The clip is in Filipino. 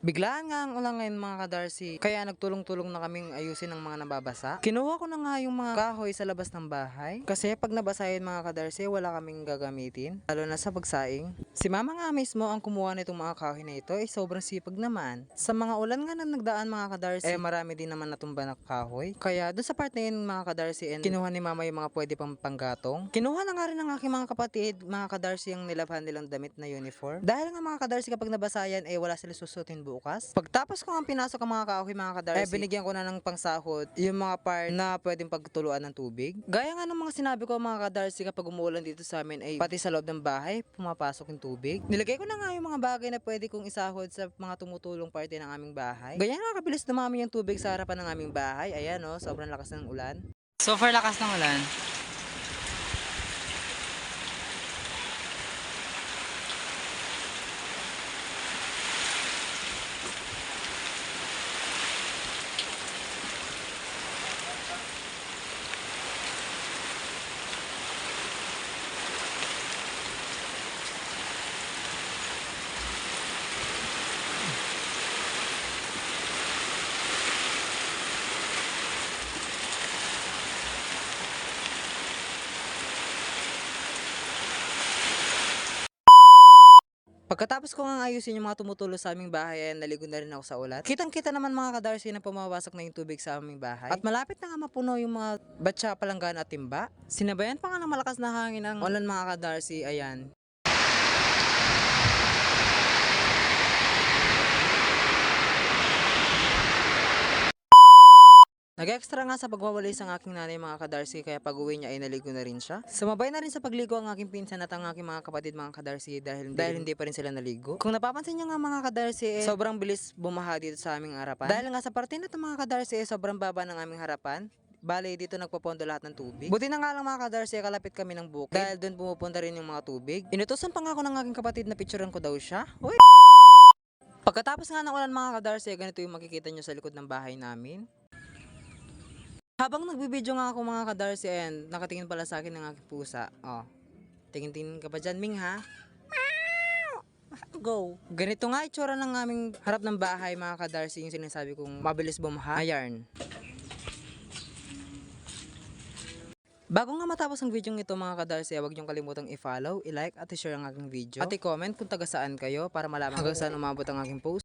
Biglaan nga ang ulan ngayon mga kadarsi, kaya nagtulong-tulong na kaming ayusin ang mga nababasa. Kinuha ko na nga yung mga kahoy sa labas ng bahay, kasi pag nabasa yun mga kadarsi, wala kaming gagamitin, lalo na sa pagsaing. Si mama nga mismo ang kumuha nitong mga kahoy na ito, sobrang sipag naman. Sa mga ulan nga na nagdaan mga kadarsi, marami din naman natumba na kahoy. Kaya doon sa part na yun mga kadarsi, kinuha ni mama yung mga pwede pang panggatong. Kinuha na nga rin ng aking mga kapatid, mga kadarsi, yung nilabhan nilang damit na uniform. Dahil nga mga kadarsi kapag nabasa yan, wala sila susutin bukas. Pagtapos ko nga pinasok ang mga kahoy mga kadarsi, binigyan ko na ng pangsahod yung mga part na pwedeng pagtuluan ng tubig. Gaya nga ng mga sinabi ko mga kadarsi, kapag umuulan dito sa amin pati sa loob ng bahay, pumapasok yung tubig. Nilagay ko na nga yung mga bagay na pwede kong isahod sa mga tumutulong parte ng aming bahay. Gaya nga kabilis dumami yung tubig sa harapan ng aming bahay. Ayan sobrang lakas ng ulan. Super lakas ng ulan. Pagkatapos ko nga ayusin yung mga tumutulo sa aming bahay, naligo na rin ako sa ulat. Kitang-kita naman mga kadarsi na pumapasok na yung tubig sa aming bahay. At malapit na nga mapuno yung mga batsa, palanggan at timba. Sinabayan pa nga ng malakas na hangin ng ulan mga kadarsi, ayan. Nag-extra nga sa pagwawalis ang aking nanay mga kadarsi, kaya pag uwi niya ay naligo na rin siya. Sumabay na rin sa pagligo ang aking pinsan at ang aking mga kapatid mga kadarsi dahil hindi pa rin sila naligo. Kung napapansin niyo nga mga kadarsi, sobrang bilis bumaha dito sa aming harapan. Dahil nga sa parte na ito mga kadarsi, sobrang baba ng aming harapan. Bale, dito nagpapondo lahat ng tubig. Buti na nga lang mga kadarsi, kalapit kami ng bukid. Dahil doon pumupunta rin yung mga tubig. Inutusan pa nga ako ng aking kapatid na picturean ko daw siya. Uy! Pagkatapos nga ng ulan mga kadarsi, ganito yung makikita nyo sa likod ng bahay namin. Habang nagbibideo nga ako mga kadarsi, ayan, nakatingin pala sa akin ng aking pusa. Tingin-tingin ka pa dyan, Ming, ha? Go! Ganito nga itsura ng aming harap ng bahay mga kadarsi, yung sinasabi kong mabilis bumaha. Ayan. Bago nga matapos ang video ito mga kadarsi, huwag niyong kalimutang i-follow, i-like at i-share ang aking video. At i-comment kung taga saan kayo para malaman hanggang saan umabot ang aking post.